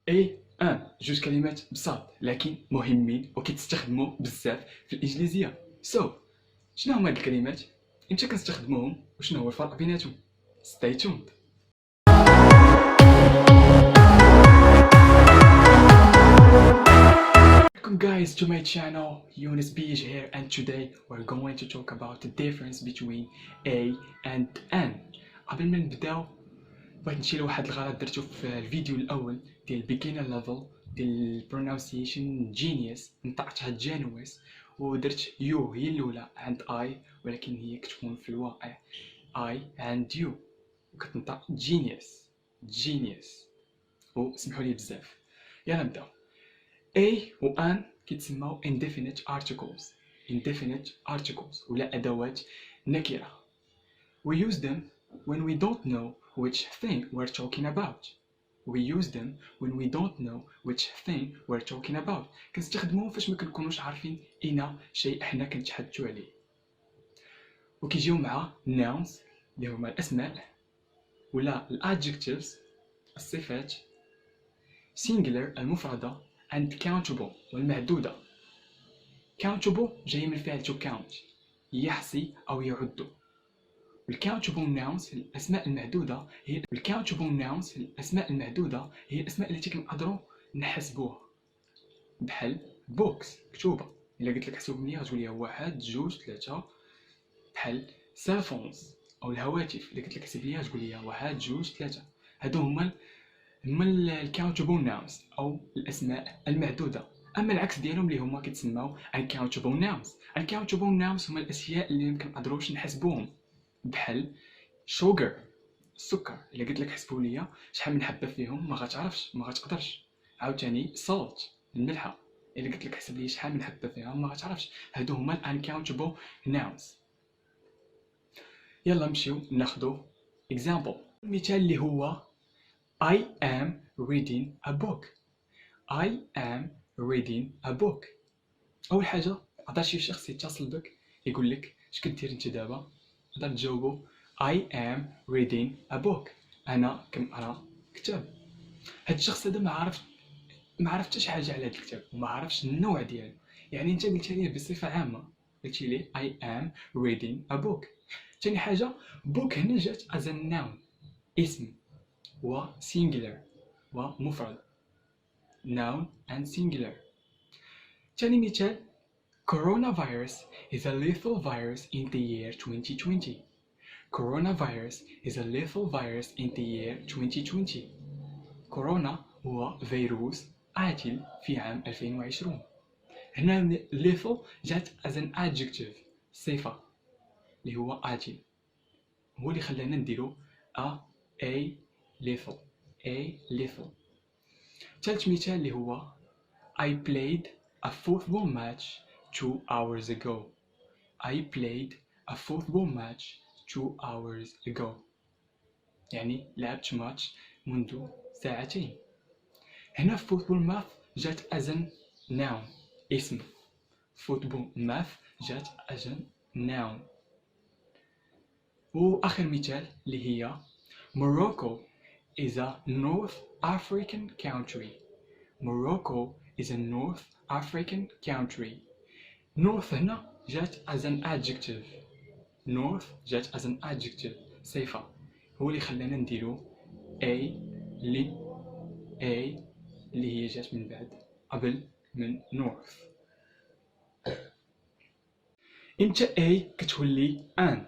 اي ان جوج كلمات بساط لكن مهمين وكيتستخدموا بزاف في الانجليزيه. شنو هما هاد الكلمات، امتى كنستخدموهم، وشنو هو الفرق بيناتهم؟ stay tuned. Welcome guys to my channel, Yunus Beige here, and today we're going to talk about the difference between A and N. قبل ما نبداو بغيت نشير لواحد الغلط درتو في الفيديو الاول ديال beginner level ديال pronunciation genius، نطقتها جانوس ودرت يو هي الاولى عند اي، ولكن هي كتكون في الواقع اي عند يو وكتنطق جينيوس وسمحوا لي بزاف. يلا نبداو. A و an كيتسموا indefinite articles ولا أدوات نكرة. We use them when we don't know which thing we're talking about. كنستخدموهم فاش ما كنكونوش عارفين اين شيء احنا كنتحدثوا عليه، وكيجيو مع nouns اللي هما الاسماء ولا adjectives الصفات، singular المفردة and countable والمعدودة. countable جاي من فعل to count يحصي أو يعد. والcountable nouns الأسماء المعدودة هي الأسماء التي كنقدروا نحسبوها، بحال books مكتوبة، إلا قلت لك حسب ليها غتقول لي 1 2 3. بحال cell phones أو الهواتف، إلا قلت لك حسب ليها تقول لي 1 2 3. هادو هما الكاونتبل ناونز او الاسماء المعدوده. اما العكس ديالهم اللي هما كيتسموا uncountable nouns. uncountable nouns هما الاشياء اللي ما كنقدروش نحسبوهم، بحال sugar السكر، الا قلت لك حسبوا لي شحال من حبه فيهم ما غتقدرش. عاوتاني salt الملحه، الا قلت لك حسب لي شحال من حبه فيها ما غتعرفش. هادو هما uncountable nouns. يلا نمشيو ناخذ example. المثال اللي هو I am reading a book. أول حاجة عطا شي شخص يتصل بك يقول لك اش كدير انت دابا، تقدر تجاوبو I am reading a book. أنا كنقرا كتاب. هاد الشخص هذا ما عرف حتى شي حاجة على هاد الكتاب وما عرفش النوع ديالو، يعني انت قلت ليه بصفة عامة، قلت ليه I am reading a book. ثاني حاجة book هنا جات as a noun اسم و singular ومفرد noun and singular. ثاني مثال Coronavirus is a lethal virus in the year 2020. كورونا هو فيروس قاتل في عام 2020. هنا lethal جات as an adjective صفة اللي هو قاتل، هو اللي خلانا نديرو a lethal. ثالث مثال اللي هو I played a football match 2 hours ago. يعني لعبت ماتش منذ ساعتين. هنا football math جات as a noun اسم. وآخر مثال اللي هي Morocco is a North African country. North هنا جات as an adjective. صفة، هو اللي خلانا نديرو A اللي هي جات من بعد قبل من North. امتى A كتولي an؟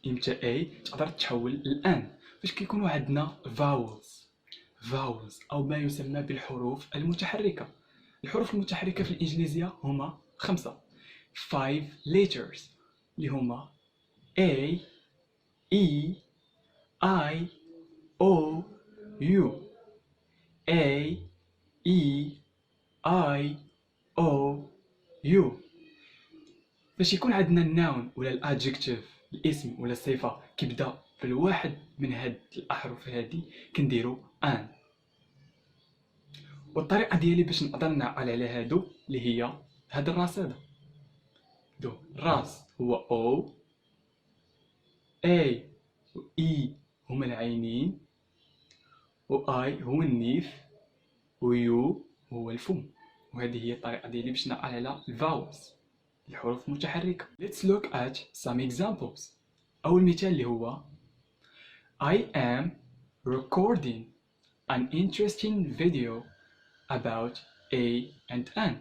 امتى A تقدر تحول لان؟ فاش كيكونوا عندنا vowels أو ما يسمى بالحروف المتحركة. الحروف المتحركة في الإنجليزية هما 5 letters اللي هما A E I O U. باش يكون عندنا الناون ولا الادجكتيف الاسم ولا الصفة كيبدا بالواحد من هاد الأحرف هادي كنديرو ان. والطريقة ديالي باش نقدر نعقل على هادو اللي هي هاد الراس هذا. الراس هو O، A و E هما العينين، و I هو النيف، ويو هو الفم. وهذه هي الطريقة ديالي باش نقل على الفاولز، الحروف المتحركة. Let's look at some examples. أول مثال اللي هو I am recording an interesting video about A and N.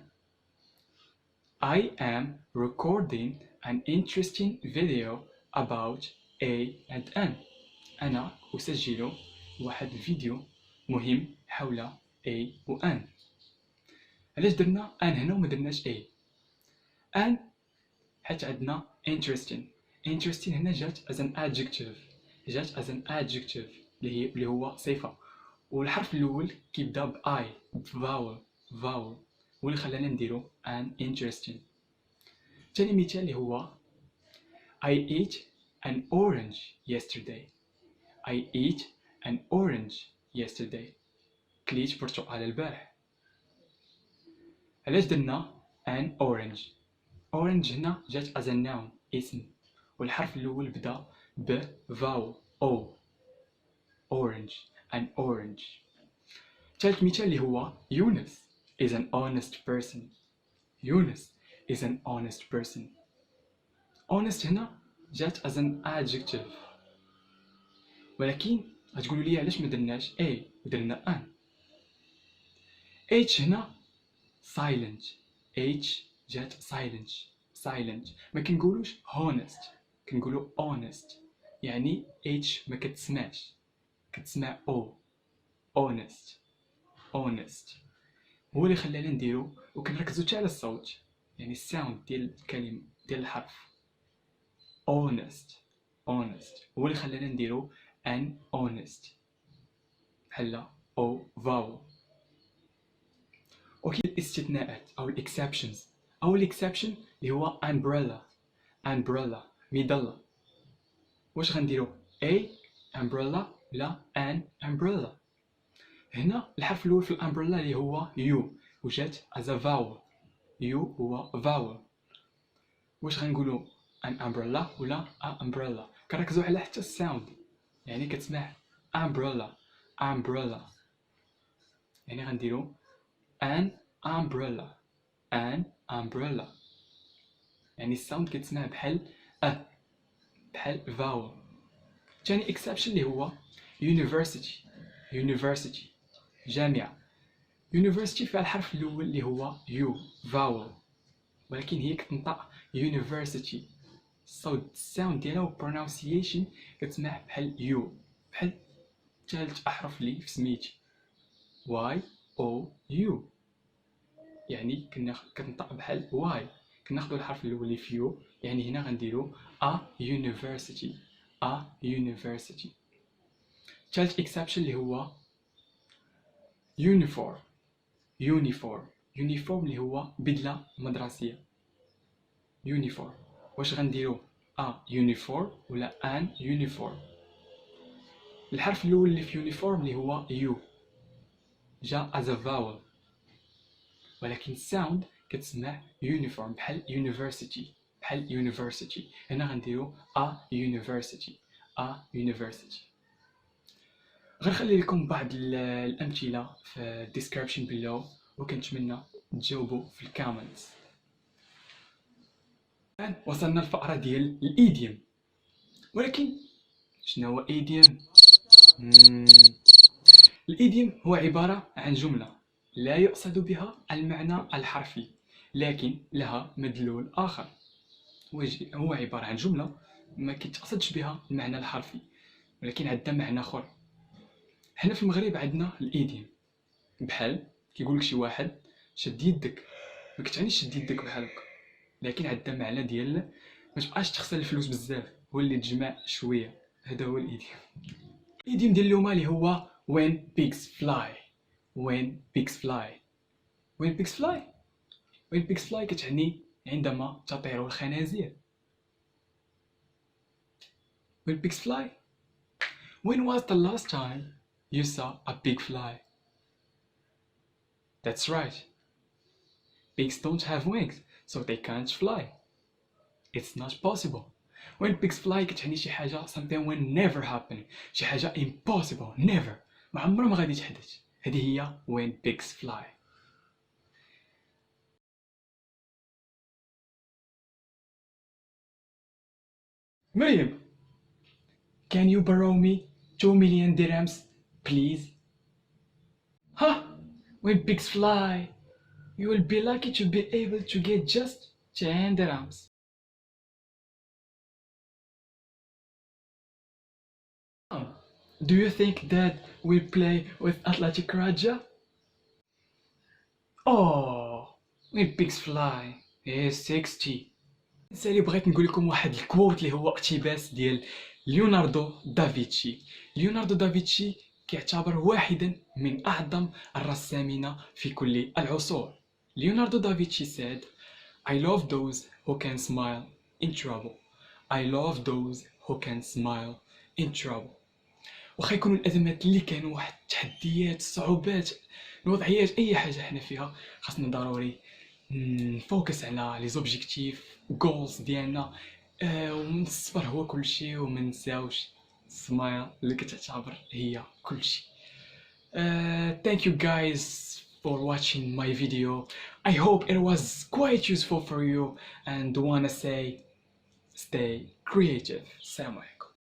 I am recording an interesting video about A and N. أنا أسجل واحد الفيديو مهم حول A و N. علاش درنا N هنا وما درناش A؟ N حيت عندنا interesting هنا جات as an adjective اللي هو صفة، والحرف الأول كيبدا ب I vowel هو اللي خلانا نديرو an interesting. ثاني مثال اللي هو I ate an orange yesterday. كليت برتقالة البارح. علاش درنا an orange هنا جات as a noun اسم، والحرف الأول بدا ب vowel O an orange. ثالث مثال اللي هو يونس is an honest person. honest هنا جات as an adjective، ولكن غتقولوا لي علاش ما درناش A ودرنا an. H هنا silent جات silent ما كنقولوش honest، كنقولوا honest، يعني H ما كتسمعش، كتسمع O honest هو اللي خلانا نديرو. وكنركزو حتى على الصوت، يعني الساوند ديال الكلمة ديال الحرف honest هو اللي خلانا نديرو an honest بحال O vowel. وكاين الاستثناءات او الاكسبشنز. اول اكسبشن اللي هو umbrella مظلة. واش غنديرو A umbrella ولا an umbrella؟ هنا الحرف الاول في الامبريلا اللي هو يو وجات as a vowel، يو هو vowel. واش غنقولوا an umbrella ولا a umbrella؟ كنركزوا على حتى الساوند، يعني كتسمع umbrella يعني غنديروا an umbrella يعني الساوند كتسمع بحال بحال vowel. ثاني exception اللي هو university جامعة. university فيها الحرف الأول اللي هو U vowel، ولكن هي كتنطق university، الساوند ديالها و pronunciation كتسمع بحال U، بحال ثالث أحرف لي في سميتي Y O U، يعني كتنطق بحال Y. كناخدو الحرف الأول اللي في U، يعني هنا غنديرو a university. ثالث exception اللي هو uniform اللي هو بدلة مدرسية uniform. واش غنديرو a uniform ولا an uniform؟ الحرف الأول اللي في uniform اللي هو U جا as a vowel، ولكن الساوند كتسمع uniform بحال university. هنا غنديرو a university. غنخلي لكم بعض الامثله في الديسكريبشن below، وكنتمنى تجاوبوا في الكومنتس. الان وصلنا للفقره ديال الايديوم. ولكن شنو هو ايديوم؟ الايديوم هو عباره عن جمله لا يقصد بها المعنى الحرفي، لكن لها مدلول اخر. هو عباره عن جمله ما كيتقصدش بها المعنى الحرفي، ولكن عندها معنى اخر. حنا في المغرب عندنا الايديوم، بحال كيقول لك شي واحد شد يدك، ما كتعنيش شد يدك بحال هكا، لكن عندها معنى ديال ما تبقاش تخسر الفلوس بزاف، هو اللي تجمع شويه. هذا هو الايديوم. الايديوم ديال اليوم اللي هو when pigs fly كتعني عندما تطير الخنازير. when pigs fly. When was the last time you saw a pig fly? That's right. Pigs don't have wings, so they can't fly. It's not possible. When pigs fly كتعني شي حاجة something will never happen، شي حاجة impossible never، ما عمرها ما غادي تحدث. هذه هي when pigs fly. مريم, can you borrow me 2 million dirhams please? Huh? When pigs fly, you will be lucky to be able to get just 10 dirhams. Do you think Dad will play with Athletic Raja? Oh, when pigs fly, is 60. سالي بغيت نقول لكم واحد الكوت اللي هو اقتباس ديال ليوناردو دافيتشي. ليوناردو دافيتشي كيعتبر واحدا من اعظم الرسامين في كل العصور. ليوناردو دافيتشي said, I love those who can smile in trouble. I love those who can smile in trouble. واخا يكونوا الازمات اللي كانوا واحد التحديات الصعوبات الوضعيات اي حاجه حنا فيها خاصنا ضروري نفوكس على لي زوبجيكتيف جولز ديالنا والصبر هو كلشي وما نساوش السمايل اللي كتعتبر هي كلشي. Thank you guys for watching my video. I hope it was quite useful for you and wanna say stay creative. Salam alaikum.